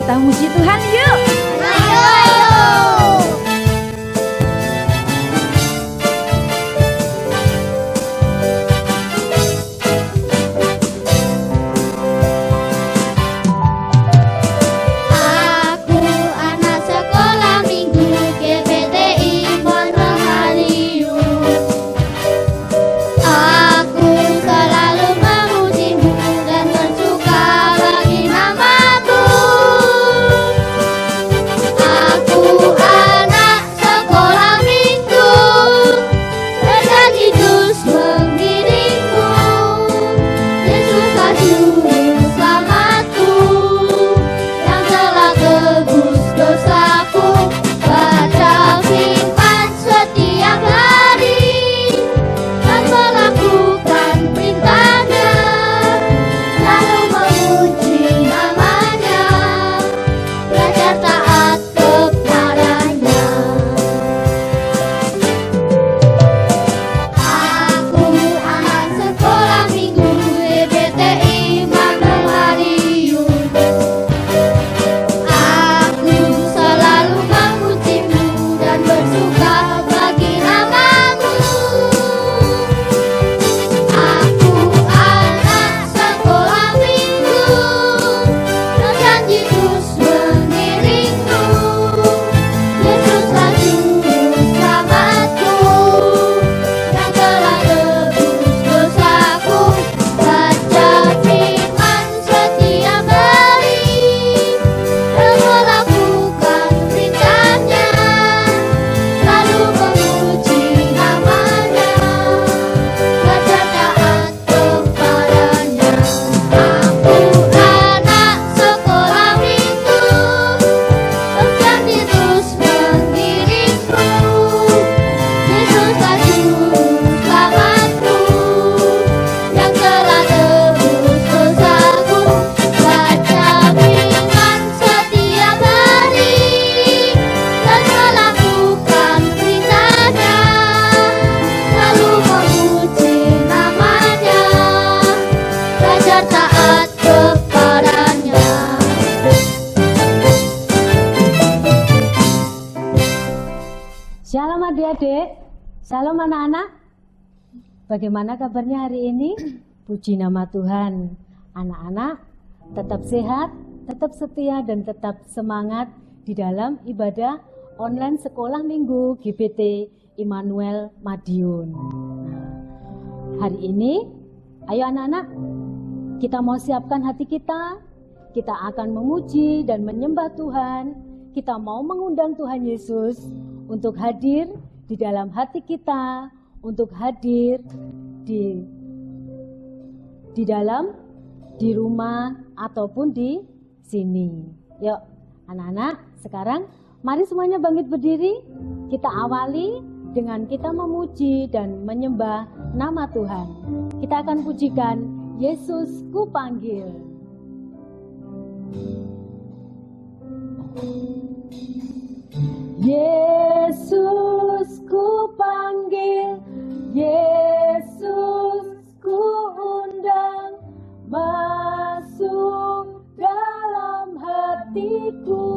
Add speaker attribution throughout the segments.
Speaker 1: Kita muji Tuhan yuk.
Speaker 2: Ayo, ayo. Aku anak sekolah minggu GPTI Pondok Haliun. Aku selalu memujimu dan bersuka bagi namamu. Aku anak sekolah minggu, berjanji terus mengiringku. Yesuslah juru selamatku, yang telah tebus dosaku. Baca firman setiap hari dan melakukan perintahnya, lalu memuji namanya, belajar taat kepadanya. Aku anak sekolah minggu GPTI Pondok Haliun. Aku selalu memujimu dan bersuka bagi namamu. Aku anak sekolah minggu, berjanji terus mengiringku. Yesuslah juru selamatku, yang telah tebus dosaku. Baca firman setiap hari dan melakukan perintahnya, lalu memuji namanya, belajar taat kepadanya. Aku anak sekolah minggu, berjanji terus mengiringku. Yesuslah juru selamatku, yang telah tebus dosaku. Baca firman setiap hari dan melakukan perintahnya, lalu memuji namanya, belajar taat kepadanya.
Speaker 3: Shalom adik-adik, shalom anak-anak. Bagaimana kabarnya hari ini? Puji nama Tuhan. Anak-anak tetap sehat, tetap setia dan tetap semangat di dalam ibadah online sekolah minggu GPT Immanuel Madiun. Nah, hari ini, ayo anak-anak, kita mau siapkan hati kita. Kita akan memuji dan menyembah Tuhan. Kita mau mengundang Tuhan Yesus untuk hadir di dalam hati kita, untuk hadir di rumah ataupun di sini. Yuk anak-anak, sekarang mari semuanya bangkit berdiri. Kita awali dengan kita memuji dan menyembah nama Tuhan. Kita akan pujikan Yesus ku panggil. Yesus ku panggil, Yesus ku undang, masuk dalam hatiku.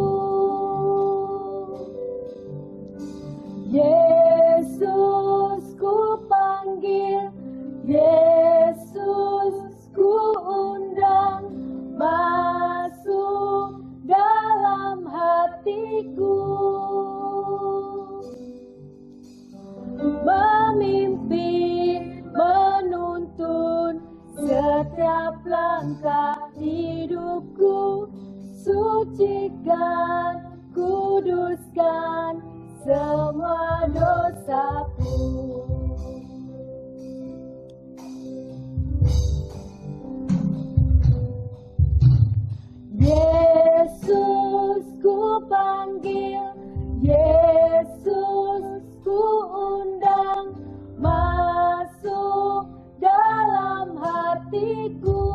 Speaker 3: Yesus ku panggil, Yesus ku undang, masuk dalam hatiku. Memimpin, menuntun setiap langkah hidupku. Sucikan, kuduskan semua dosaku. Yesus ku panggil, Yesus ku undang, masuk dalam hatiku.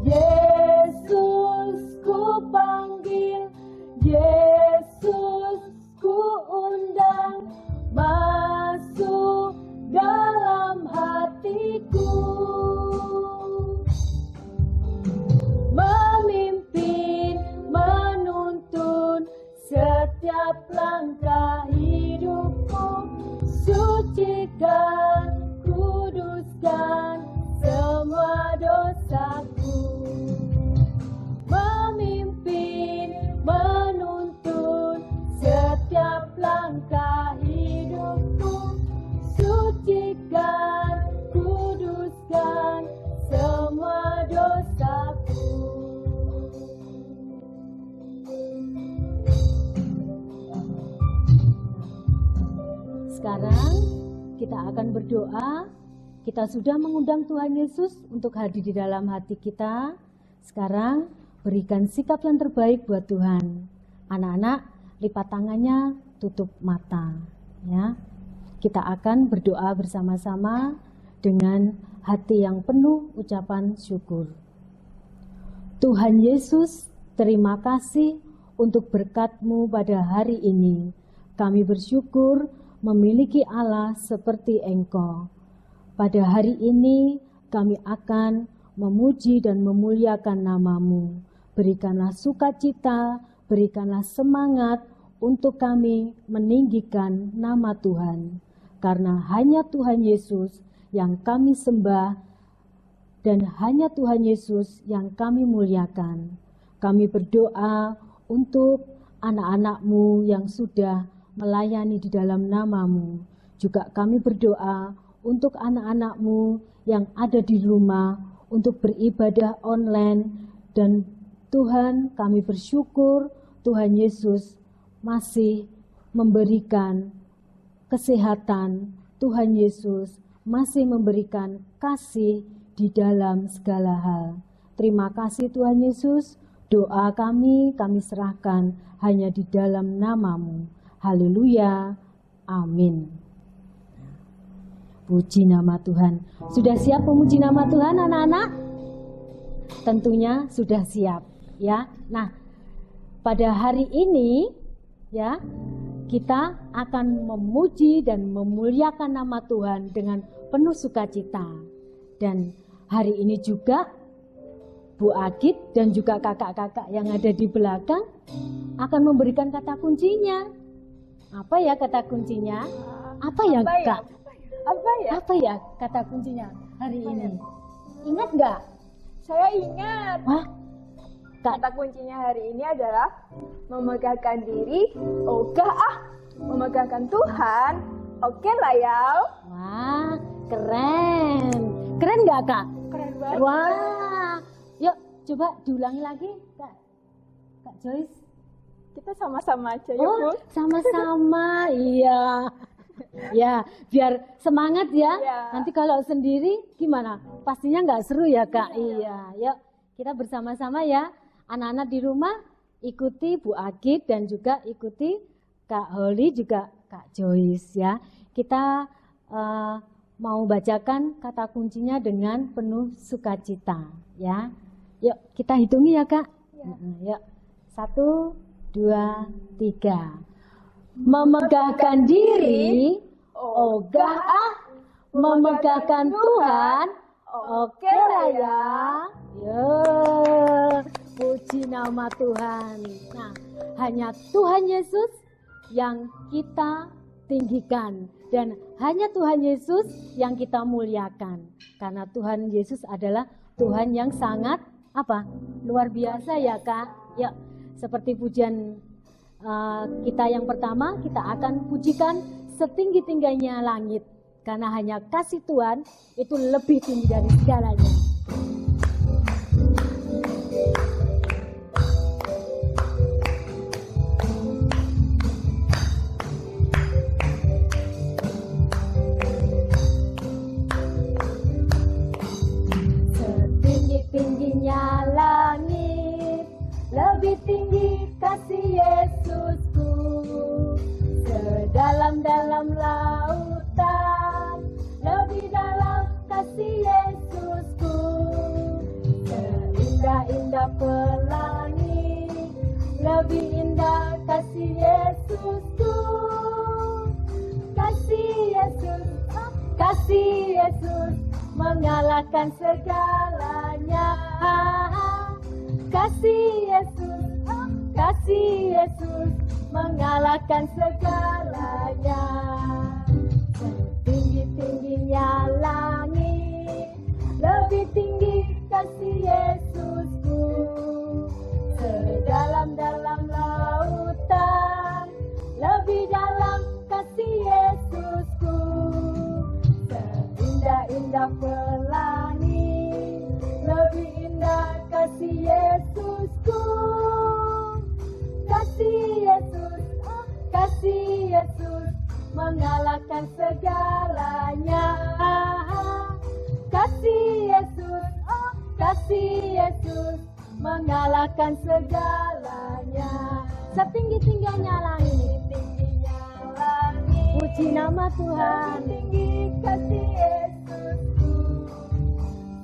Speaker 3: Yesus ku panggil, Yesus ku undang. kita akan berdoa. Kita sudah mengundang Tuhan Yesus untuk hadir di dalam hati kita. Sekarang berikan sikap yang terbaik buat Tuhan. Anak-anak, lipat tangannya, tutup mata. Ya, kita akan berdoa bersama-sama dengan hati yang penuh ucapan syukur. Tuhan Yesus, terima kasih untuk berkat-Mu pada hari ini. Kami bersyukur memiliki Allah seperti Engkau. Pada hari ini kami akan memuji dan memuliakan nama-Mu. Berikanlah sukacita, berikanlah semangat untuk kami meninggikan nama Tuhan. Karena hanya Tuhan Yesus yang kami sembah dan hanya Tuhan Yesus yang kami muliakan. Kami berdoa untuk anak-anak-Mu yang sudah melayani di dalam nama-Mu. Juga kami berdoa untuk anak-anak-Mu yang ada di rumah untuk beribadah online. Dan Tuhan, kami bersyukur Tuhan Yesus masih memberikan kesehatan. Tuhan Yesus masih memberikan kasih di dalam segala hal. Terima kasih Tuhan Yesus. Doa kami serahkan hanya di dalam nama-Mu. Haleluya. Amin. Puji nama Tuhan. Sudah siap memuji nama Tuhan anak-anak? Tentunya sudah siap ya. Nah, pada hari ini ya, kita akan memuji dan memuliakan nama Tuhan dengan penuh sukacita. Dan hari ini juga Bu Agit dan juga kakak-kakak yang ada di belakang akan memberikan kata kuncinya. Apa ya kata kuncinya? Apa ya Kak? Apa ya kata kuncinya hari ini? Ingat nggak?
Speaker 1: Saya ingat.
Speaker 3: Wah,
Speaker 1: Kata kuncinya hari ini adalah memegahkan diri, memegahkan Tuhan, oke lah ya.
Speaker 3: Wah, keren. Keren nggak Kak?
Speaker 1: Keren banget.
Speaker 3: Wah, yuk coba diulangi lagi Kak Joyce.
Speaker 1: Kita sama-sama aja ya, Bu.
Speaker 3: Oh, sama-sama, iya. Ya, biar semangat ya.
Speaker 1: Iya.
Speaker 3: Nanti kalau sendiri gimana? Pastinya nggak seru ya Kak. Iya, yuk kita bersama-sama ya. Anak-anak di rumah ikuti Bu Agit dan juga ikuti Kak Holly juga Kak Joyce ya. Kita mau bacakan kata kuncinya dengan penuh sukacita ya. Yuk kita hitungi ya Kak. Yuk 1, 2, 3. Memegahkan diri, memegahkan Tuhan, oke lah ya. Puji nama Tuhan. Nah, hanya Tuhan Yesus yang kita tinggikan dan hanya Tuhan Yesus yang kita muliakan. Karena Tuhan Yesus adalah Tuhan yang sangat luar biasa ya Kak. Ya, seperti pujian kita yang pertama, kita akan pujikan setinggi-tingginya langit. Karena hanya kasih Tuhan itu lebih tinggi dari segalanya. Setinggi-tingginya langit, lebih tinggi kasih Yesusku. Sedalam-dalam lautan, lebih dalam kasih Yesusku. Seindah-indah pelangi, lebih indah kasih Yesusku. Kasih Yesus mengalahkan segalanya. Kasih Yesus mengalahkan segalanya. Setinggi-tingginya langit, lebih tinggi kasih Yesusku. Sedalam-dalam lautan, lebih dalam kasih Yesusku. Seindah-indah pelangi, lebih indah kasih Yesusku. Kasih Yesus mengalahkan segalanya. Kasih Yesus, oh kasih Yesus, mengalahkan segalanya. Setinggi-tingginya langit, tingginya langit, puji nama Tuhan. Tinggi kasih Yesusku,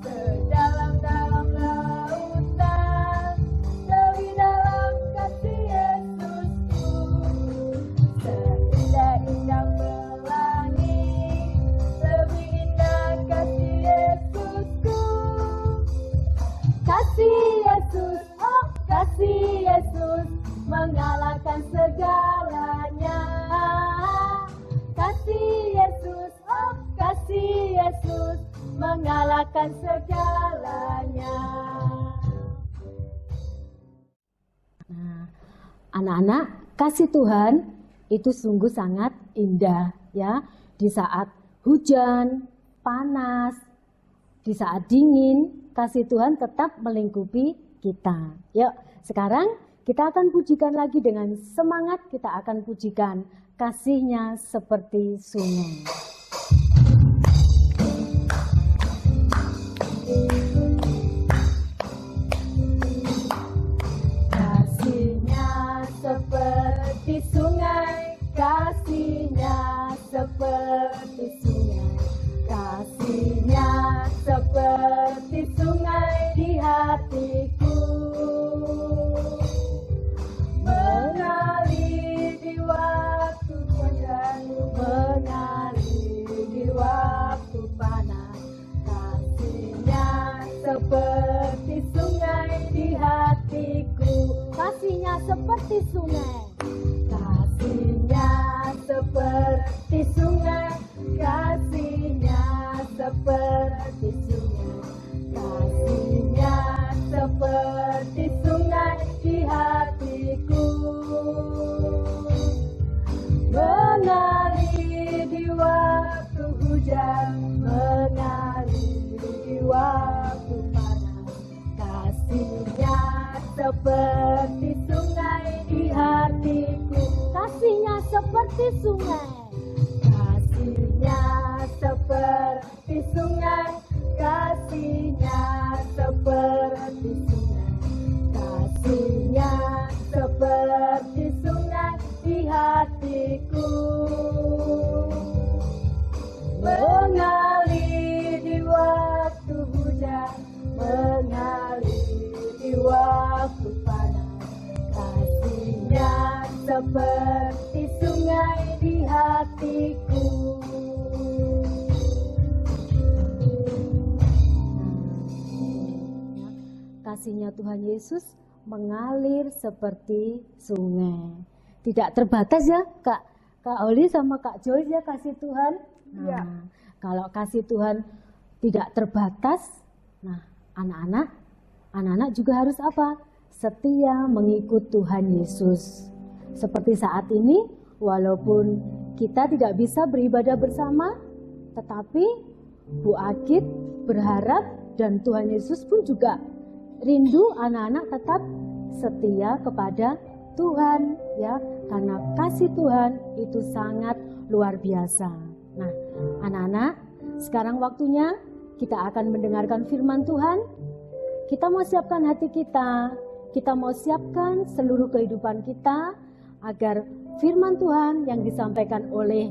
Speaker 3: sedalam-dalam lautan, lebih dalam kasih Yesusku, seindah-indah pelangi, lebih indah kasih Yesusku. Kasih Yesus, oh kasih Yesus, mengalahkan segalanya. Kasih Yesus, oh kasih Yesus, mengalahkan segalanya. Nah, anak-anak, kasih Tuhan itu sungguh sangat indah ya. Di saat hujan, panas, di saat dingin, kasih Tuhan tetap melingkupi kita. Yuk, sekarang kita akan pujikan lagi dengan semangat. Kita akan pujikan kasih-Nya seperti sungai. Kasih-Nya seperti sungai, kasih-Nya seperti sungai, kasih-Nya seperti sungai di hatiku, mengalir di waktu hujan, mengalir di waktu panas. Kasih-Nya seperti sungai di hatiku, kasih-Nya seperti sungai, kasih-Nya seperti sungai, kasih-Nya seperti sungai, kasih-Nya seperti sungai di hatiku, mengalir di waktu hujan, mengalir di waktu panas. Kasih-Nya seperti sungai di hatiku, kasih-Nya seperti sungai, kasih-Nya seperti sungai, kasih-Nya seperti sungai, kasih-Nya seperti sungai di hatiku, mengalir di waktu hujan, mengalir di waktu panas. Kasih-Nya seperti sungai di hatiku. Kasih-Nya Tuhan Yesus mengalir seperti sungai. Tidak terbatas ya Kak Oli sama Kak Joyce ya kasih Tuhan.
Speaker 1: Ya.
Speaker 3: Kalau kasih Tuhan tidak terbatas, nah anak-anak juga harus apa? Setia mengikut Tuhan Yesus. Seperti saat ini, walaupun kita tidak bisa beribadah bersama, tetapi Bu Agit berharap dan Tuhan Yesus pun juga rindu anak-anak tetap setia kepada Tuhan ya, karena kasih Tuhan itu sangat luar biasa. Nah, anak-anak, sekarang waktunya kita akan mendengarkan firman Tuhan. Kita mau siapkan hati kita mau siapkan seluruh kehidupan kita agar firman Tuhan yang disampaikan oleh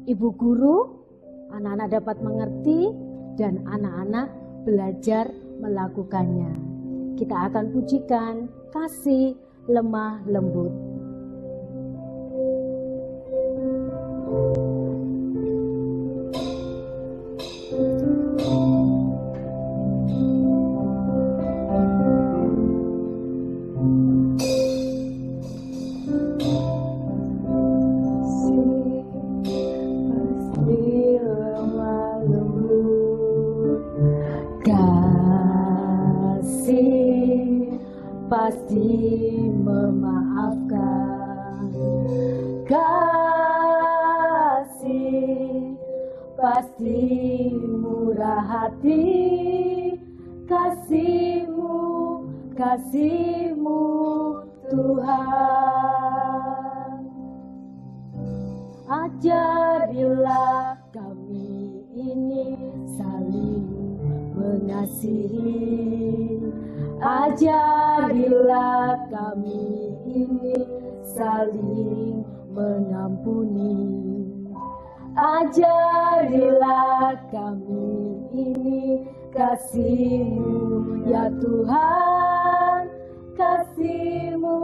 Speaker 3: Ibu Guru, anak-anak dapat mengerti dan anak-anak belajar melakukannya. Kita akan pujikan kasih lemah lembut. Pasti memaafkan, kasih pasti murah hati, kasih-Mu Tuhan. Ajarilah kami ini saling mengasihi. Ajarilah kami ini saling mengampuni. Ajarilah kami ini kasih-Mu ya Tuhan, kasih-Mu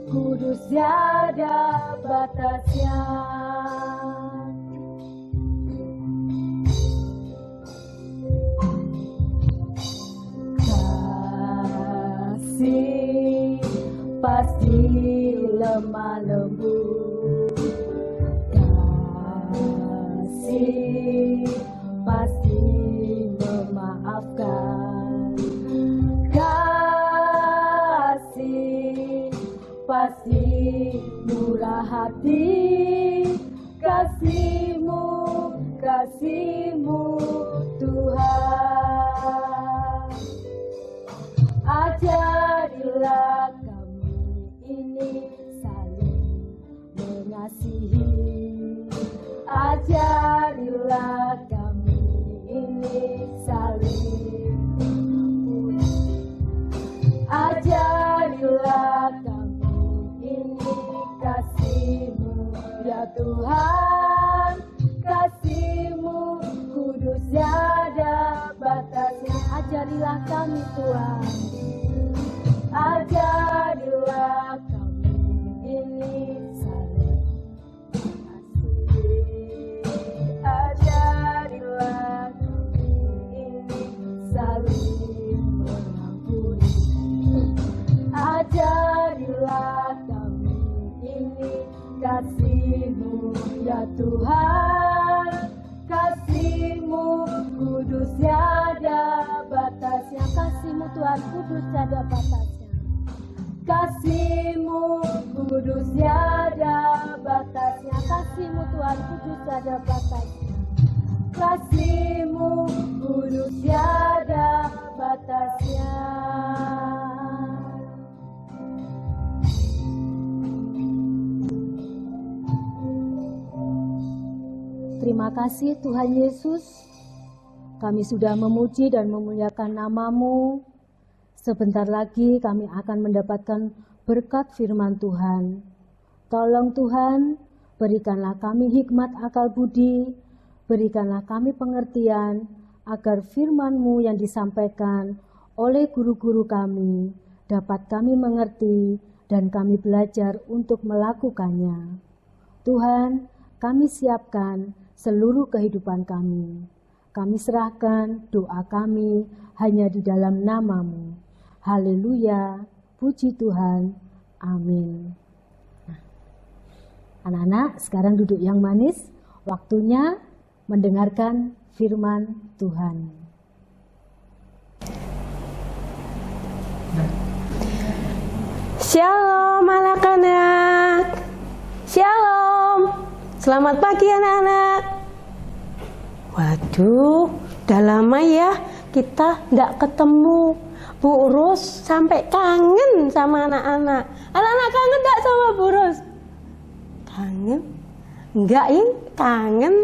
Speaker 3: kudus tiada batasnya. Kasih pasti lemah lembut, kasih pasti memaafkan, kasih pasti murah hati, kasih-Mu, kasih-Mu Tuhan. Ajarilah kami ini saling mengasihi. Ajarilah kami ini saling mengampuni. Ajarilah kami ini kasih-Mu ya Tuhan, kasih-Mu kudus tiada batasnya. Ajarilah kami Tuhan, ajarilah kami ini saling mengasihi. Ajarilah kami ini saling mengampuni. Ajarilah kami ini kasih-Mu ya Tuhan, kasih-Mu kudus tiada batasnya. Kasih-Mu Tuhan kudus tiada batasnya. Kasih-Mu kudus tiada batasnya. Kasih-Mu Tuhan kudus tiada batasnya. Kasih-Mu kudus tiada batasnya. Terima kasih Tuhan Yesus, kami sudah memuji dan memuliakan nama-Mu. Sebentar lagi kami akan mendapatkan berkat firman Tuhan. Tolong Tuhan, berikanlah kami hikmat akal budi, berikanlah kami pengertian, agar firman-Mu yang disampaikan oleh guru-guru kami dapat kami mengerti dan kami belajar untuk melakukannya. Tuhan, kami siapkan seluruh kehidupan kami. Kami serahkan doa kami hanya di dalam nama-Mu. Haleluya, puji Tuhan, amin. Nah, anak-anak sekarang duduk yang manis, waktunya mendengarkan firman Tuhan.
Speaker 4: Shalom anak-anak. Shalom. Selamat pagi anak-anak. Waduh, udah lama ya kita tidak ketemu. Bu Ros sampai kangen sama anak-anak. Anak-anak kangen tidak sama Bu Ros? Kangen? Enggak ini kangen.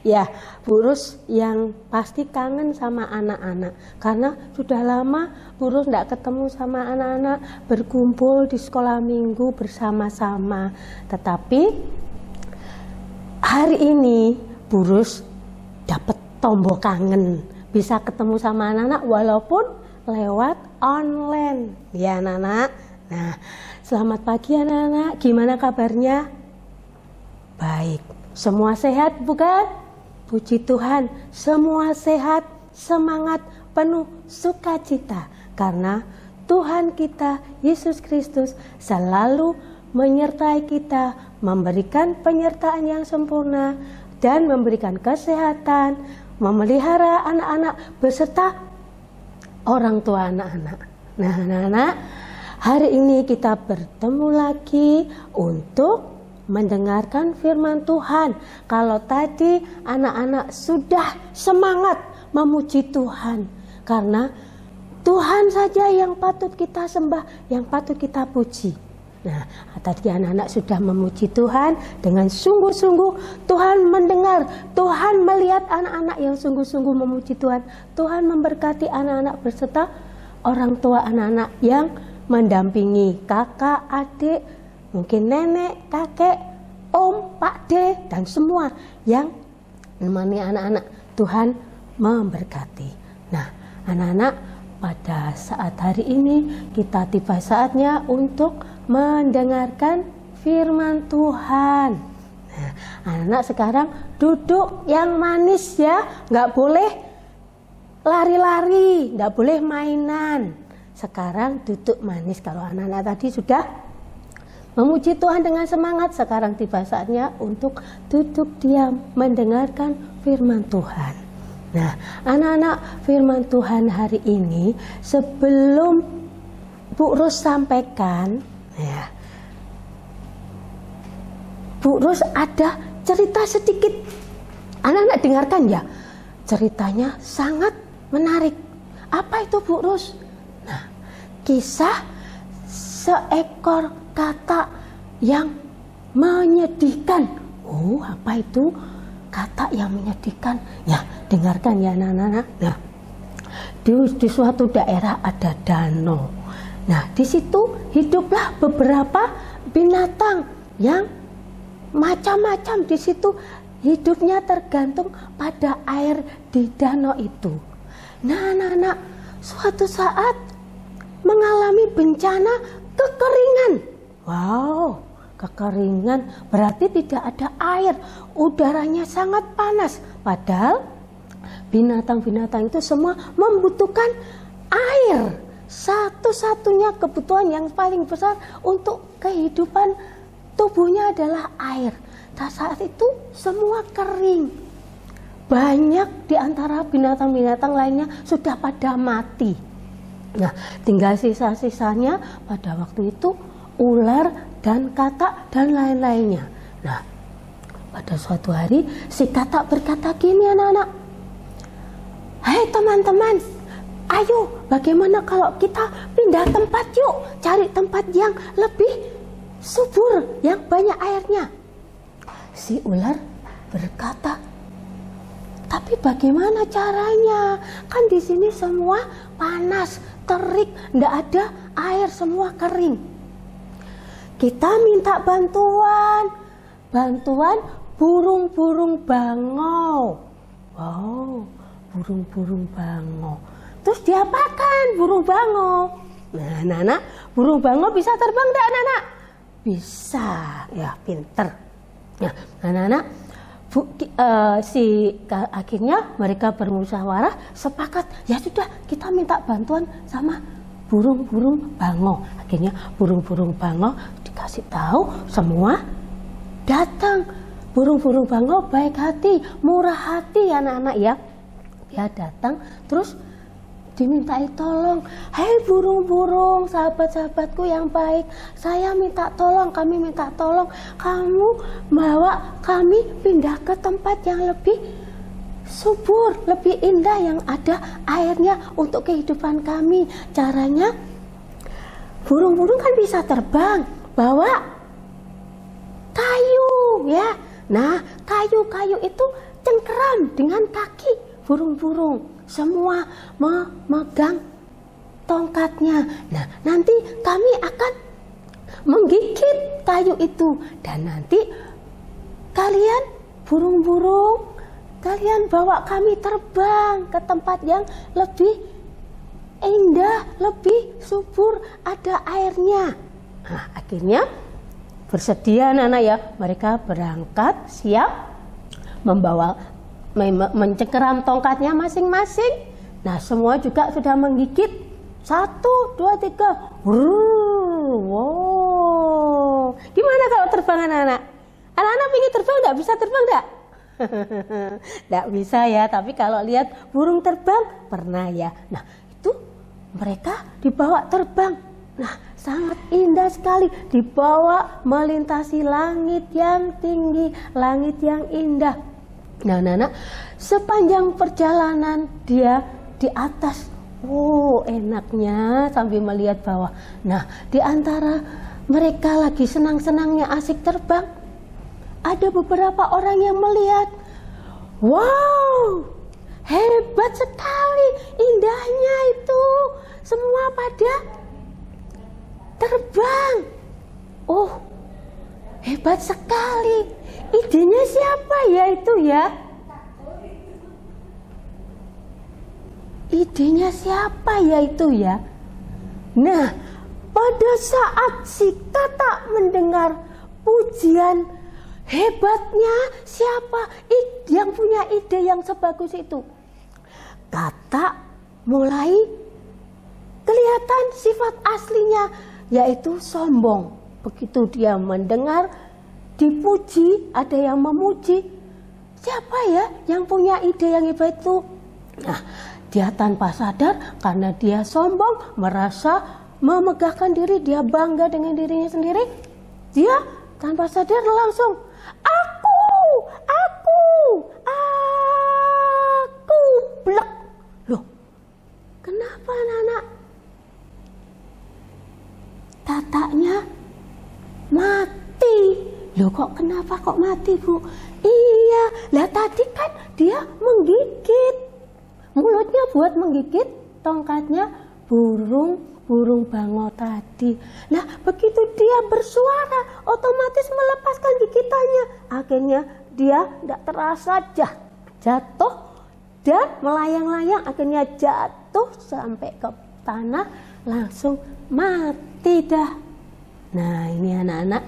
Speaker 4: Ya, Bu Ros yang pasti kangen sama anak-anak. Karena sudah lama Bu Ros tidak ketemu sama anak-anak, berkumpul di sekolah minggu bersama-sama. Tetapi hari ini Bu Ros dapat tombol kangen, bisa ketemu sama anak-anak walaupun lewat online. Ya anak-anak. Nah, selamat pagi anak-anak. Gimana kabarnya? Baik. Semua sehat bukan? Puji Tuhan, semua sehat, semangat, penuh sukacita. Karena Tuhan kita, Yesus Kristus, selalu menyertai kita, memberikan penyertaan yang sempurna, dan memberikan kesehatan, memelihara anak-anak beserta orang tua anak-anak. Nah anak-anak, hari ini kita bertemu lagi untuk mendengarkan firman Tuhan. Kalau tadi anak-anak sudah semangat memuji Tuhan, karena Tuhan saja yang patut kita sembah, yang patut kita puji. Nah, tadi anak-anak sudah memuji Tuhan dengan sungguh-sungguh. Tuhan mendengar, Tuhan melihat anak-anak yang sungguh-sungguh memuji Tuhan. Tuhan memberkati anak-anak berserta orang tua anak-anak yang mendampingi kakak, adik, mungkin nenek, kakek, om, pak de, dan semua yang menemani anak-anak. Tuhan memberkati. Nah, anak-anak, pada saat hari ini kita tiba saatnya untuk mendengarkan firman Tuhan. Nah, anak-anak sekarang duduk yang manis ya, nggak boleh lari-lari, nggak boleh mainan. Sekarang duduk manis. Kalau anak-anak tadi sudah memuji Tuhan dengan semangat, sekarang tiba saatnya untuk duduk diam mendengarkan firman Tuhan. Nah, anak-anak, firman Tuhan hari ini sebelum Bu Ros sampaikan, ya, Bu Ros ada cerita sedikit. Anak-anak dengarkan ya, ceritanya sangat menarik. Apa itu Bu Ros? Nah, kisah seekor katak yang menyedihkan. Oh, apa itu katak yang menyedihkan? Ya, dengarkan ya anak-anak. Nah, di suatu daerah ada danau. Nah, di situ hiduplah beberapa binatang yang macam-macam. Di situ hidupnya tergantung pada air di danau itu. Nah, anak-anak, suatu saat mengalami bencana kekeringan. Wow, kekeringan berarti tidak ada air, udaranya sangat panas. Padahal binatang-binatang itu semua membutuhkan air. Satu-satunya kebutuhan yang paling besar untuk kehidupan tubuhnya adalah air. Nah, saat itu semua kering. Banyak di antara binatang-binatang lainnya sudah pada mati. Nah, tinggal sisa-sisanya pada waktu itu ular dan katak dan lain-lainnya. Nah, pada suatu hari si katak berkata gini, anak-anak, "Hai teman-teman, ayo bagaimana kalau kita pindah tempat yuk, cari tempat yang lebih subur, yang banyak airnya." Si ular berkata, "Tapi bagaimana caranya? Kan di sini semua panas, terik, tidak ada air, semua kering. Kita minta bantuan burung-burung bangau." Wow, burung-burung bangau. Terus diapakan burung bangau? Nah, anak-anak, burung bangau bisa terbang tidak, anak-anak? Bisa, ya, pinter. Nah, anak-anak, akhirnya mereka bermusyawarah, sepakat, ya sudah, kita minta bantuan sama burung-burung bangau. Akhirnya burung-burung bangau dikasih tahu, semua datang. Burung-burung bangau baik hati, murah hati, anak-anak ya. Dia datang, terus dimintai tolong. "Hei burung-burung, sahabat-sahabatku yang baik, saya minta tolong, kami minta tolong. Kamu bawa kami pindah ke tempat yang lebih subur, lebih indah, yang ada airnya untuk kehidupan kami. Caranya, burung-burung kan bisa terbang, bawa kayu ya. Nah, kayu-kayu itu cengkeram dengan kaki burung-burung. Semua memegang tongkatnya. Nah, nanti kami akan menggigit kayu itu. Dan nanti kalian burung-burung, kalian bawa kami terbang ke tempat yang lebih indah, lebih subur, ada airnya." Nah, akhirnya bersedia anak-anak ya. Mereka berangkat siap membawa, mencengkeram tongkatnya masing-masing. Nah, semua juga sudah menggigit. 1, 2, 3. Wow. Gimana kalau terbang anak-anak? Anak-anak ingin terbang enggak? Bisa terbang enggak? Enggak bisa ya, tapi kalau lihat burung terbang pernah ya. Nah, itu mereka dibawa terbang. Nah, sangat indah sekali, dibawa melintasi langit yang tinggi, langit yang indah. Nah, anak-anak, sepanjang perjalanan dia di atas, enaknya sambil melihat bawah. Nah, di antara mereka lagi senang-senangnya asik terbang, ada beberapa orang yang melihat, wow, hebat sekali, indahnya itu, semua pada terbang. Oh, hebat sekali. Idenya siapa ya itu ya? Idenya siapa ya itu ya? Nah, pada saat si Kata mendengar pujian hebatnya siapa yang punya ide yang sebagus itu, Kata mulai kelihatan sifat aslinya, yaitu sombong. Begitu dia mendengar dipuji, ada yang memuji, siapa ya yang punya ide yang hebat itu? Nah, dia tanpa sadar karena dia sombong, merasa memegahkan diri, dia bangga dengan dirinya sendiri, dia tanpa sadar langsung, aku, blek. Loh, kenapa anak-anak? Tatanya mati. Loh, kenapa kok mati, Bu? Iya, lah tadi kan dia menggigit. Mulutnya buat menggigit tongkatnya burung bango tadi. Nah, begitu dia bersuara, otomatis melepaskan gigitannya. Akhirnya dia tidak terasa jatuh dan melayang-layang. Akhirnya jatuh sampai ke tanah, langsung mati dah. Nah, ini anak-anak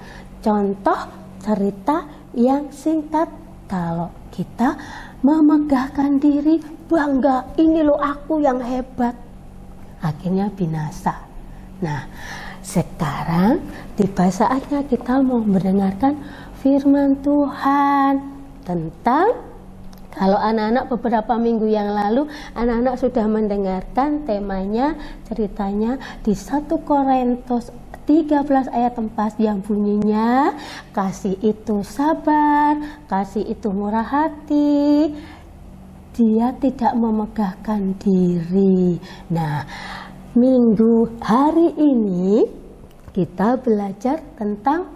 Speaker 4: contoh cerita yang singkat. Kalau kita memegahkan diri, bangga, ini loh aku yang hebat, akhirnya binasa. Nah, sekarang tiba saatnya kita mau mendengarkan firman Tuhan tentang, kalau anak-anak beberapa minggu yang lalu anak-anak sudah mendengarkan temanya, ceritanya di 1 Korintus 13 ayat 4 yang bunyinya, kasih itu sabar, kasih itu murah hati, dia tidak memegahkan diri. Nah, minggu hari ini kita belajar tentang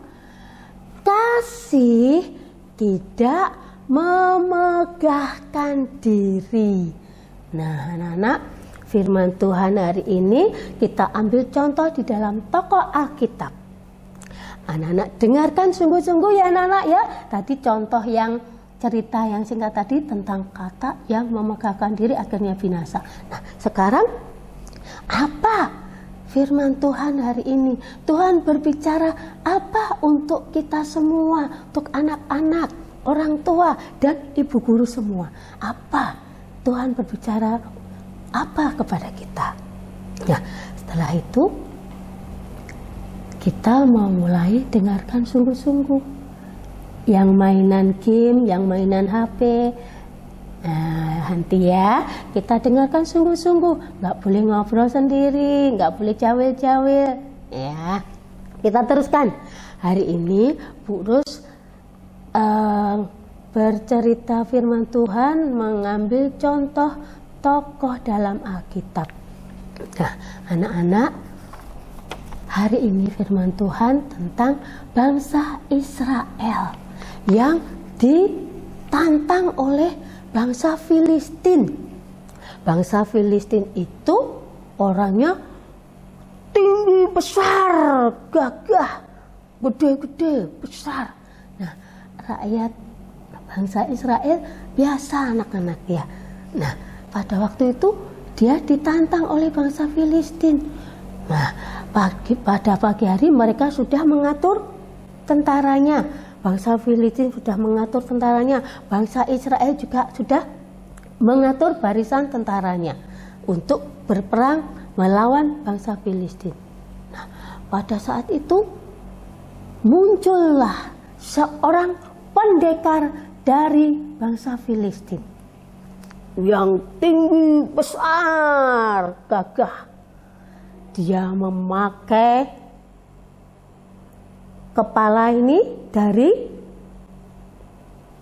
Speaker 4: kasih tidak memegahkan diri. Nah, anak-anak, firman Tuhan hari ini kita ambil contoh di dalam tokoh Alkitab. Anak-anak dengarkan sungguh-sungguh ya anak-anak ya. Tadi contoh yang cerita yang singkat tadi tentang Kata yang memegahkan diri akhirnya binasa. Nah, sekarang apa firman Tuhan hari ini? Tuhan berbicara apa untuk kita semua, untuk anak-anak, orang tua dan ibu guru semua? Apa Tuhan berbicara apa kepada kita? Nah, setelah itu kita mau mulai dengarkan sungguh-sungguh. Yang mainan game, yang mainan HP, nanti ya kita dengarkan sungguh-sungguh. Nggak boleh ngobrol sendiri, nggak boleh cawil-cawil. Ya, kita teruskan. Hari ini Bu Rus bercerita firman Tuhan, mengambil contoh tokoh dalam Alkitab. Nah, anak-anak, hari ini firman Tuhan tentang bangsa Israel yang ditantang oleh bangsa Filistin. Bangsa Filistin itu orangnya tinggi, besar, gagah, gede-gede, besar. Nah, rakyat bangsa Israel biasa anak-anak ya. Nah, pada waktu itu dia ditantang oleh bangsa Filistin. Nah, pada pagi hari mereka sudah mengatur tentaranya. Bangsa Filistin sudah mengatur tentaranya. Bangsa Israel juga sudah mengatur barisan tentaranya untuk berperang melawan bangsa Filistin. Nah, pada saat itu muncullah seorang pendekar dari bangsa Filistin yang tinggi, besar, gagah. Dia memakai kepala ini dari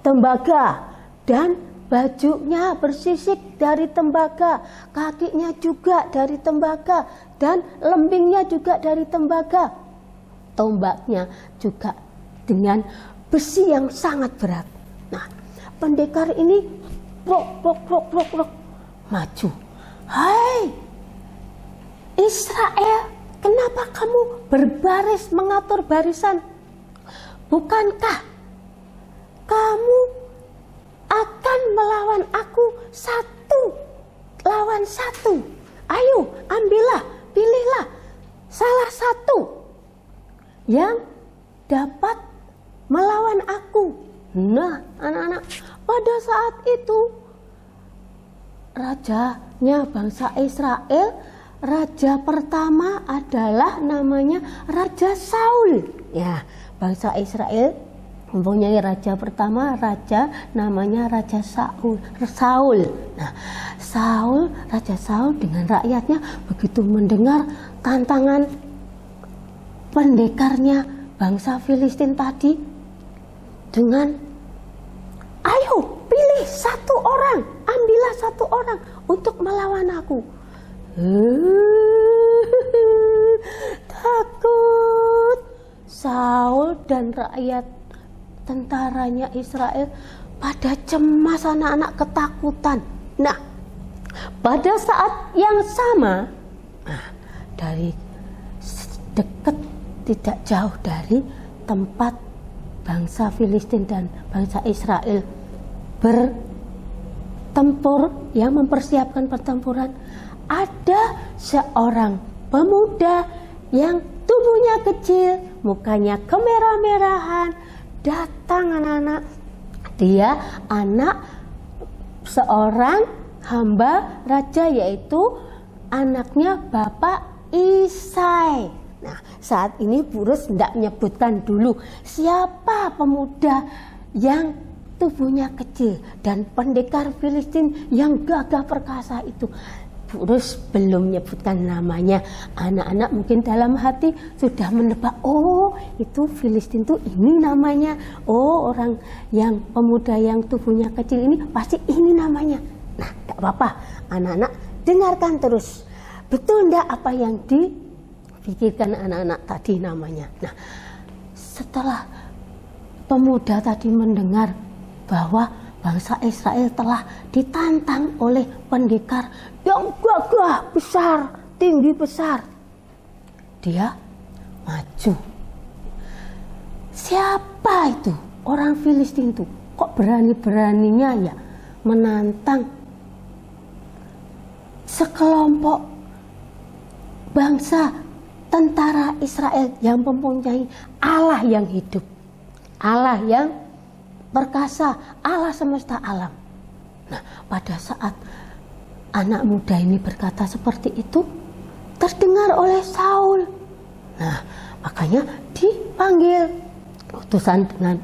Speaker 4: tembaga dan bajunya bersisik dari tembaga, kakinya juga dari tembaga dan lembingnya juga dari tembaga. tombaknya juga dengan besi yang sangat berat. Nah, pendekar ini prok, maju. Hai Israel, kenapa kamu berbaris mengatur barisan? Bukankah kamu akan melawan aku 1 lawan 1? Ayo, ambillah, pilihlah salah satu yang dapat melawan aku. Nah, anak-anak, pada saat itu rajanya bangsa Israel, raja pertama adalah namanya Raja Saul. Ya, bangsa Israel mempunyai raja pertama, raja namanya Raja Saul. Nah, Raja Saul dengan rakyatnya begitu mendengar tantangan pendekarnya bangsa Filistin tadi dengan, ayo pilih 1 orang, ambillah 1 orang untuk melawan aku. Takut Saul dan rakyat tentaranya Israel pada cemas, anak-anak ketakutan. Nah, pada saat yang sama, dari dekat tidak jauh dari tempat bangsa Filistin dan bangsa Israel bertempur, yang mempersiapkan pertempuran, ada seorang pemuda yang tubuhnya kecil, mukanya kemerah-merahan, datang anak-anak. Dia anak seorang hamba raja, yaitu anaknya Bapak Isai. Nah, saat ini Burus tidak menyebutkan dulu siapa pemuda yang tubuhnya kecil dan pendekar Filistin yang gagah perkasa itu. Burus belum menyebutkan namanya. Anak-anak mungkin dalam hati sudah menebak, oh itu Filistin tuh ini namanya, oh orang yang pemuda yang tubuhnya kecil ini pasti ini namanya. Nah, gak apa-apa, anak-anak dengarkan terus, betul ndak apa yang dipikirkan anak-anak tadi namanya. Nah, setelah pemuda tadi mendengar bahwa bangsa Israel telah ditantang oleh pendekar yang gagah besar, tinggi besar, dia maju. Siapa itu orang Filistin itu? Kok berani-beraninya ya menantang sekelompok bangsa tentara Israel yang mempunyai Allah yang hidup, Allah yang perkasa, Allah semesta alam. Nah, pada saat anak muda ini berkata seperti itu, terdengar oleh Saul. Nah, makanya dipanggil utusan dengan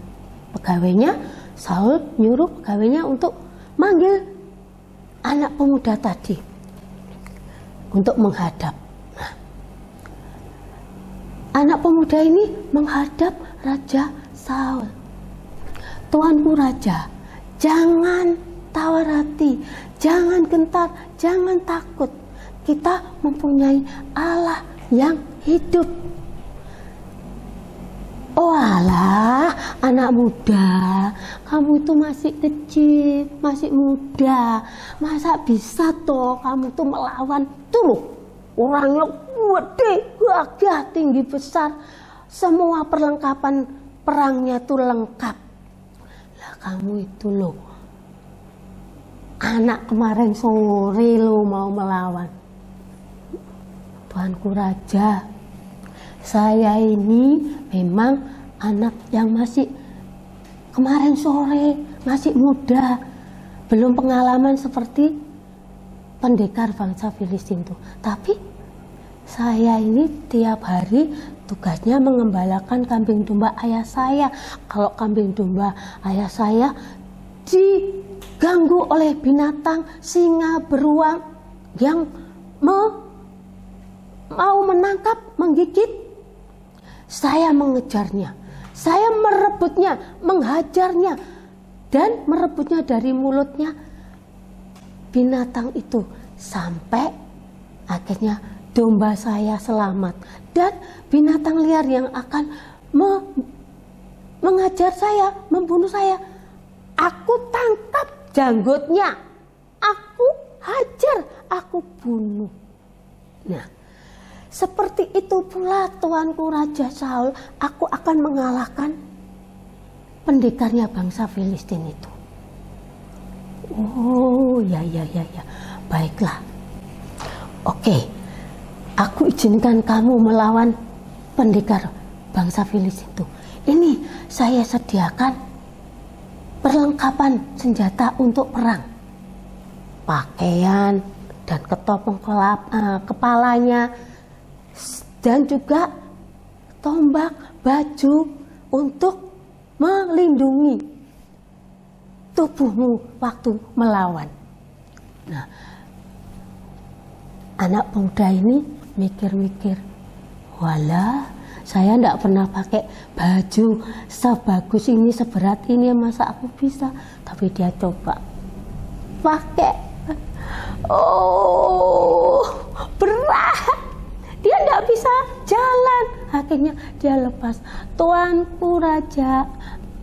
Speaker 4: pegawainya. Saul nyuruh pegawainya untuk manggil anak pemuda tadi untuk menghadap. Nah, anak pemuda ini menghadap Raja Saul. Tuanku Raja, jangan tawar hati, jangan gentar, jangan takut. Kita mempunyai Allah yang hidup. Oh alah, anak muda, kamu itu masih kecil, masih muda. Masa bisa toh kamu tuh melawan tuh orangnya gede, gagah, tinggi besar. Semua perlengkapan perangnya tuh lengkap. Kamu itu loh, anak kemarin sore lo mau melawan. Tuanku Raja, saya ini memang anak yang masih kemarin sore, masih muda, belum pengalaman seperti pendekar bangsa Filistin itu. Tapi saya ini tiap hari tugasnya mengembalakan kambing domba ayah saya. Kalau kambing domba ayah saya diganggu oleh binatang singa beruang yang mau menangkap, menggigit, saya mengejarnya, saya merebutnya, menghajarnya, dan merebutnya dari mulutnya binatang itu sampai akhirnya domba saya selamat dan binatang liar yang akan mengajar saya, membunuh saya, aku tangkap janggutnya, aku hajar, aku bunuh. Nah, seperti itu pula tuanku Raja Saul, aku akan mengalahkan pendekarnya bangsa Filistin itu. Oh, ya. Baiklah. Oke. Aku izinkan kamu melawan pendekar bangsa Filistin itu. Ini saya sediakan perlengkapan senjata untuk perang. Pakaian dan ketopong kepalanya dan juga tombak, baju untuk melindungi tubuhmu waktu melawan. Nah, anak pemuda ini mikir-mikir, walah, saya tidak pernah pakai baju sebagus ini, seberat ini, masa aku bisa? Tapi dia coba pakai, oh berat, dia tidak bisa jalan. Akhirnya dia lepas. Tuanku Raja,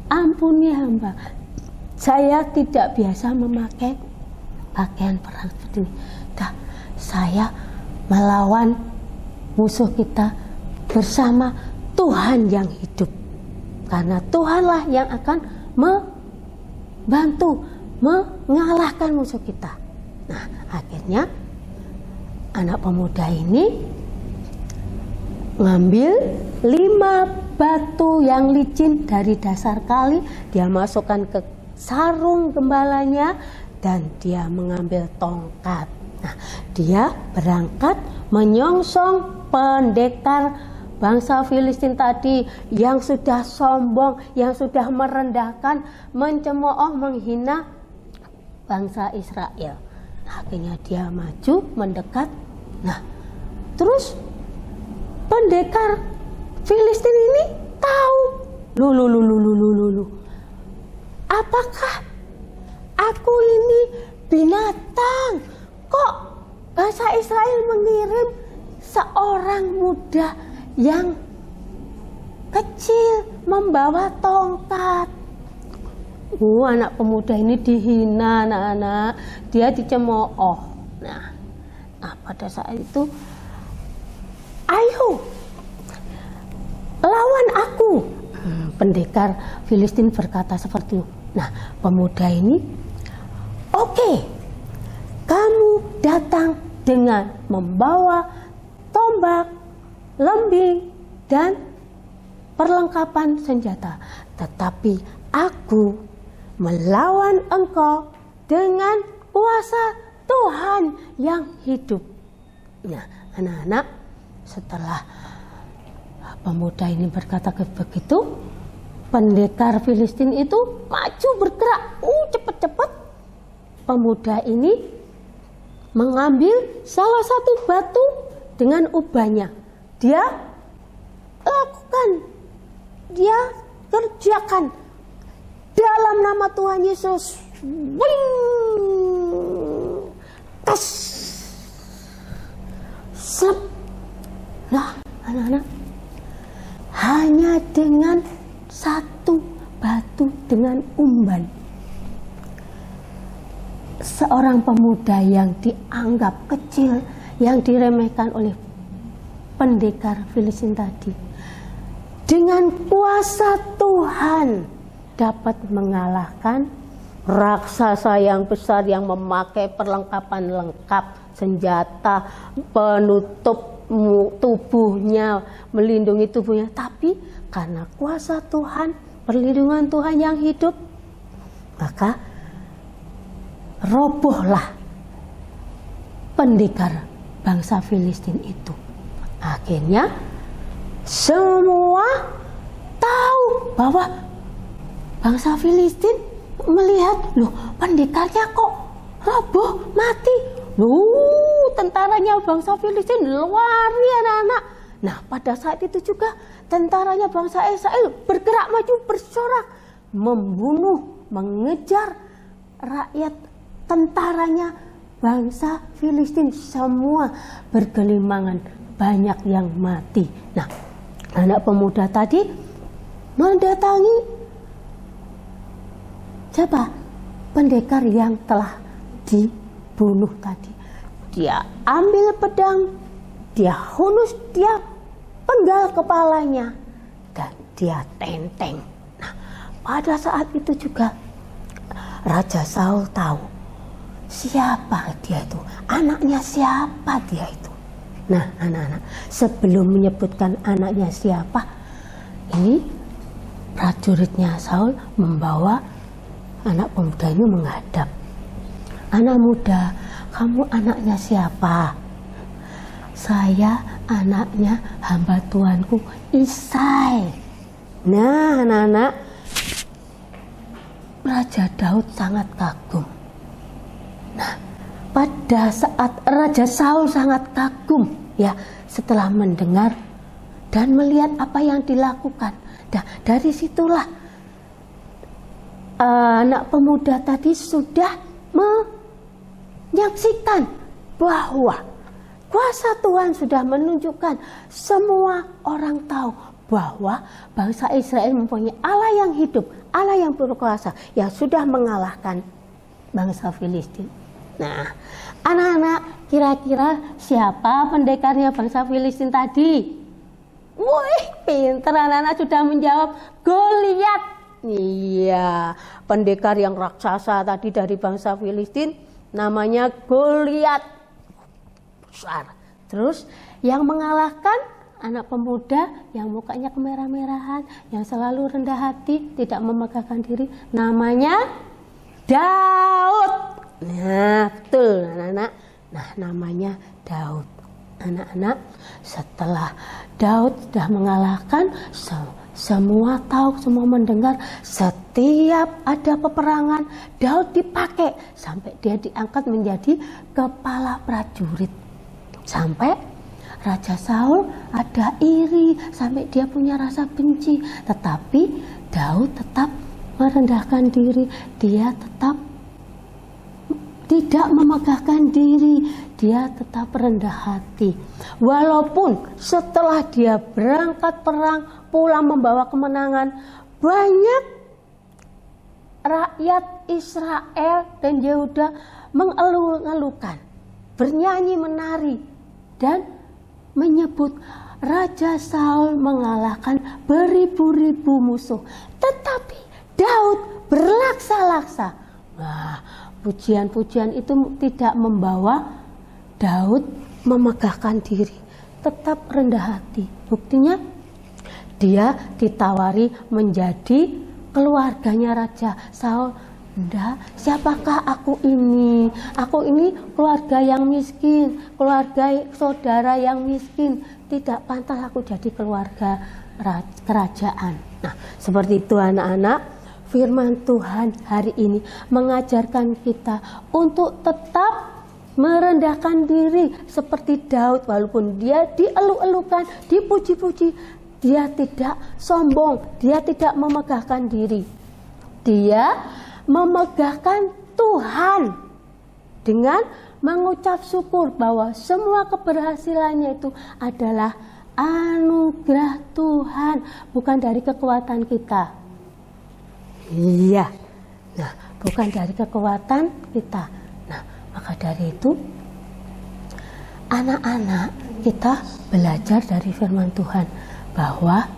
Speaker 4: ampuni hamba, saya tidak biasa memakai pakaian perang seperti ini. Saya melawan musuh kita bersama Tuhan yang hidup, karena Tuhanlah yang akan membantu mengalahkan musuh kita. Nah, akhirnya anak pemuda ini ngambil 5 batu yang licin dari dasar kali, dia masukkan ke sarung gembalanya dan dia mengambil tongkat. Nah, dia berangkat menyongsong pendekar bangsa Filistin tadi yang sudah sombong, yang sudah merendahkan, mencemooh, menghina bangsa Israel. Nah, akhirnya dia maju mendekat. Nah, terus pendekar Filistin ini tahu, lu. Apakah aku ini binatang? Kok bangsa Israel mengirim seorang muda yang kecil membawa tongkat? Anak pemuda ini dihina, anak-anak, dia dicemooh. Nah, pada saat itu, ayo lawan aku. Pendekar Filistin berkata seperti itu. Nah, pemuda ini, oke, kamu datang dengan membawa tombak, lembing, dan perlengkapan senjata. Tetapi aku melawan engkau dengan kuasa Tuhan yang hidup. Nah, anak-anak, setelah pemuda ini berkata begitu, pendekar Filistin itu maju bergerak, cepat-cepat. Pemuda ini mengambil salah satu batu dengan ubahnya. Dia lakukan, dia kerjakan dalam nama Tuhan Yesus. Wing! Tas! Slep! Nah, anak-anak, hanya dengan satu batu dengan umban, seorang pemuda yang dianggap kecil, yang diremehkan oleh pendekar Filistin tadi, dengan kuasa Tuhan dapat mengalahkan raksasa yang besar yang memakai perlengkapan lengkap, senjata, penutup tubuhnya, melindungi tubuhnya. Tapi karena kuasa Tuhan, perlindungan Tuhan yang hidup, maka robohlah pendekar bangsa Filistin itu. Akhirnya semua tahu bahwa bangsa Filistin melihat, loh, pendekarnya kok roboh, mati. Tentaranya bangsa Filistin lari, anak-anak. Nah, pada saat itu juga tentaranya bangsa Israel bergerak maju, bersorak, membunuh, mengejar rakyat tentaranya bangsa Filistin semua bergelimangan, banyak yang mati. Nah, anak pemuda tadi mendatangi siapa? Pendekar yang telah dibunuh tadi. Dia ambil pedang, dia hunus, dia penggal kepalanya, dan dia tenteng. Nah, pada saat itu juga Raja Saul tahu siapa dia itu, anaknya siapa dia itu. Nah, anak-anak, sebelum menyebutkan anaknya siapa, ini prajuritnya Saul membawa anak pemuda ini menghadap. Anak muda, kamu anaknya siapa? Saya anaknya hamba Tuanku Isai. Nah, anak-anak, Raja Daud sangat kagum. Nah, pada saat Raja Saul sangat kagum, ya, setelah mendengar dan melihat apa yang dilakukan. Nah, dari situlah anak pemuda tadi sudah menyaksikan bahwa kuasa Tuhan sudah menunjukkan, semua orang tahu bahwa bangsa Israel mempunyai Allah yang hidup, Allah yang berkuasa, yang sudah mengalahkan bangsa Filistin. Nah, anak-anak, kira-kira siapa pendekarnya bangsa Filistin tadi? Wih, pinter anak-anak sudah menjawab, Goliat. Iya, pendekar yang raksasa tadi dari bangsa Filistin namanya Goliat. Besar. Terus yang mengalahkan anak pemuda yang mukanya kemerah-merahan, yang selalu rendah hati, tidak memegahkan diri, namanya Daud. Nah, betul anak-anak. Nah, namanya Daud. Anak-anak, setelah Daud sudah mengalahkan, semua tahu, semua mendengar, setiap ada peperangan Daud dipakai sampai dia diangkat menjadi kepala prajurit. Sampai Raja Saul ada iri, sampai dia punya rasa benci, tetapi Daud tetap merendahkan diri, dia tetap tidak memegahkan diri, dia tetap rendah hati. Walaupun setelah dia berangkat perang, pulang membawa kemenangan, banyak rakyat Israel dan Yehuda mengeluh-elukan, bernyanyi menari, dan menyebut Raja Saul mengalahkan beribu-ribu musuh, tetapi Daud berlaksa-laksa. Nah, pujian-pujian itu tidak membawa Daud memegahkan diri, tetap rendah hati. Buktinya dia ditawari menjadi keluarganya Raja Saul. Enggak, siapakah aku ini? Aku ini keluarga yang miskin, keluarga saudara yang miskin. Tidak pantas aku jadi keluarga kerajaan. Nah, seperti itu anak-anak. Firman Tuhan hari ini mengajarkan kita untuk tetap merendahkan diri seperti Daud. Walaupun dia dielu-elukan, dipuji-puji, dia tidak sombong, dia tidak memegahkan diri. Dia memegahkan Tuhan dengan mengucap syukur bahwa semua keberhasilannya itu adalah anugerah Tuhan, bukan dari kekuatan kita. Iya, nah, bukan dari kekuatan kita. Nah, maka dari itu anak-anak, kita belajar dari firman Tuhan bahwa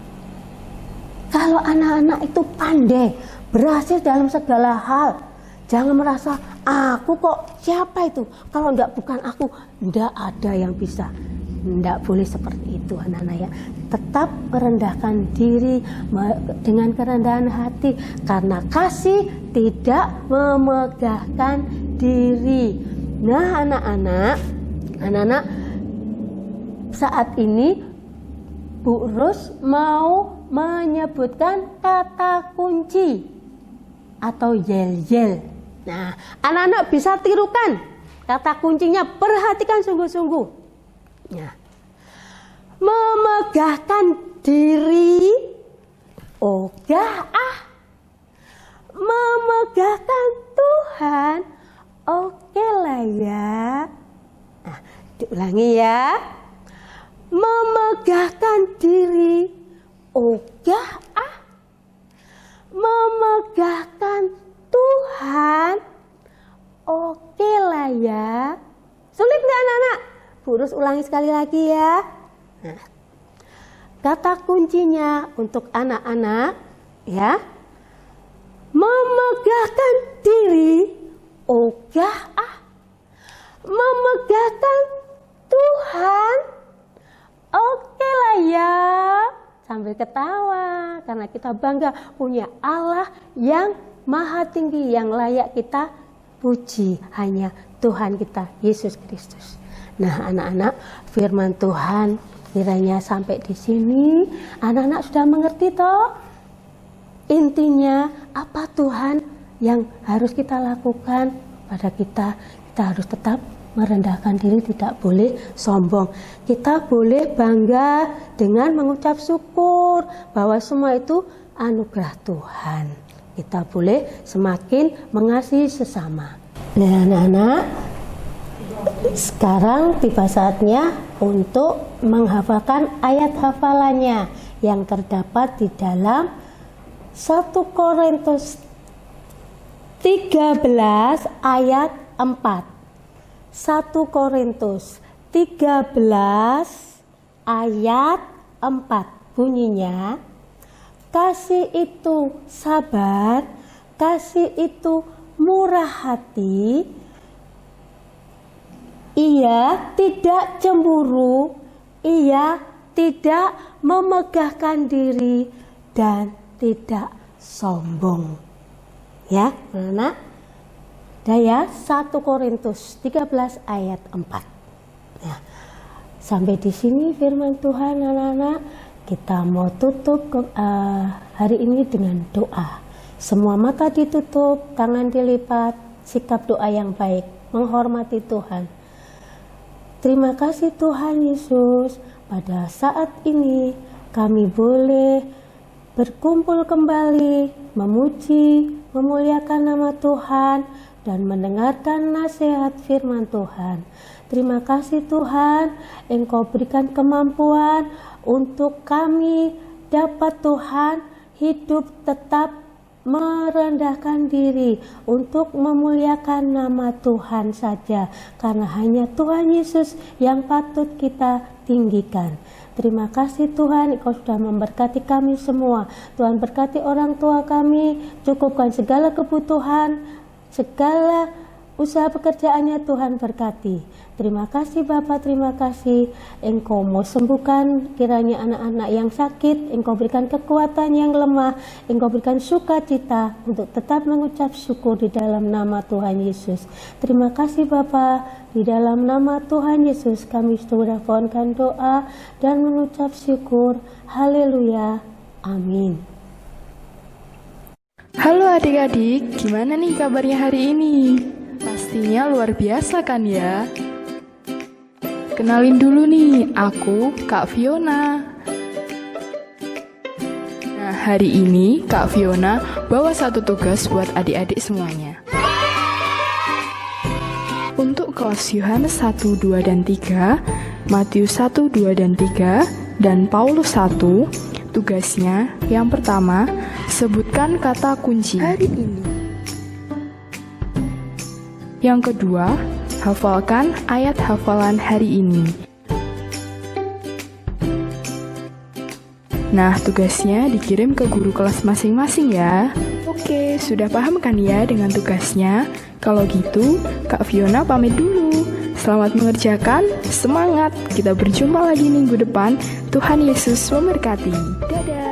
Speaker 4: kalau anak-anak itu pandai, berhasil dalam segala hal, jangan merasa aku kok siapa itu, kalau bukan aku, enggak ada yang bisa. Tidak boleh seperti itu anak-anak ya. Tetap merendahkan diri dengan kerendahan hati, karena kasih tidak memegahkan diri. Nah anak-anak, saat ini Bu Rus mau menyebutkan kata kunci atau yel-yel. Nah, anak-anak bisa tirukan kata kuncinya, perhatikan sungguh-sungguh. Nah, memegahkan diri, ogah, memegahkan Tuhan, Oke lah ya. Nah, diulangi ya. Memegahkan diri, ogah ah. Memegahkan Tuhan, oke lah ya. Sulit nggak anak-anak? Bu Rus ulangi sekali lagi ya. Nah, kata kuncinya untuk anak-anak ya. Memegahkan diri, ogah ah. Memegahkan Tuhan, oke lah ya. Sambil ketawa karena kita bangga punya Allah yang maha tinggi, yang layak kita puji, hanya Tuhan kita Yesus Kristus. Nah anak-anak, firman Tuhan kiranya sampai di sini anak-anak sudah mengerti toh intinya apa Tuhan yang harus kita lakukan pada kita. Kita harus tetap merendahkan diri, tidak boleh sombong. Kita boleh bangga dengan mengucap syukur bahwa semua itu anugerah Tuhan. Kita boleh semakin mengasihi sesama. Nah anak-anak, sekarang tiba saatnya untuk menghafalkan ayat hafalannya yang terdapat di dalam 1 Korintus 13 ayat 4. 1 Korintus 13 ayat 4 bunyinya, kasih itu sabar, kasih itu murah hati, ia tidak cemburu, ia tidak memegahkan diri dan tidak sombong. Ya, anak-anak. Daya 1 Korintus 13 ayat 4. Nah, sampai di sini firman Tuhan anak-anak. Kita mau tutup hari ini dengan doa. Semua mata ditutup, tangan dilipat, sikap doa yang baik, menghormati Tuhan. Terima kasih Tuhan Yesus, pada saat ini kami boleh berkumpul kembali, memuji, memuliakan nama Tuhan, dan mendengarkan nasihat firman Tuhan. Terima kasih Tuhan, Engkau berikan kemampuan untuk kami dapat Tuhan hidup tetap merendahkan diri untuk memuliakan nama Tuhan saja, karena hanya Tuhan Yesus yang patut kita tinggikan. Terima kasih Tuhan, Engkau sudah memberkati kami semua. Tuhan berkati orang tua kami, cukupkan segala kebutuhan, segala usaha pekerjaannya Tuhan berkati. Terima kasih Bapa, terima kasih. Engkau mau sembuhkan kiranya anak-anak yang sakit, Engkau berikan kekuatan yang lemah, Engkau berikan sukacita untuk tetap mengucap syukur di dalam nama Tuhan Yesus. Terima kasih Bapa, di dalam nama Tuhan Yesus kami sudah mohonkan doa dan mengucap syukur. Haleluya. Amin.
Speaker 5: Halo adik-adik, gimana nih kabarnya hari ini? Pastinya luar biasa kan ya? Kenalin dulu nih, aku Kak Fiona. Nah, hari ini Kak Fiona bawa satu tugas buat adik-adik semuanya. Untuk kelas Yohanes 1, 2, dan 3, Matius 1, 2, dan 3, dan Paulus 1, tugasnya yang pertama, sebutkan kata kunci hari ini. Yang kedua, hafalkan ayat hafalan hari ini. Nah, tugasnya dikirim ke guru kelas masing-masing ya. Oke, sudah paham kan ya dengan tugasnya? Kalau gitu, Kak Fiona pamit dulu. Selamat mengerjakan, semangat. Kita berjumpa lagi minggu depan. Tuhan Yesus memberkati. Dadah.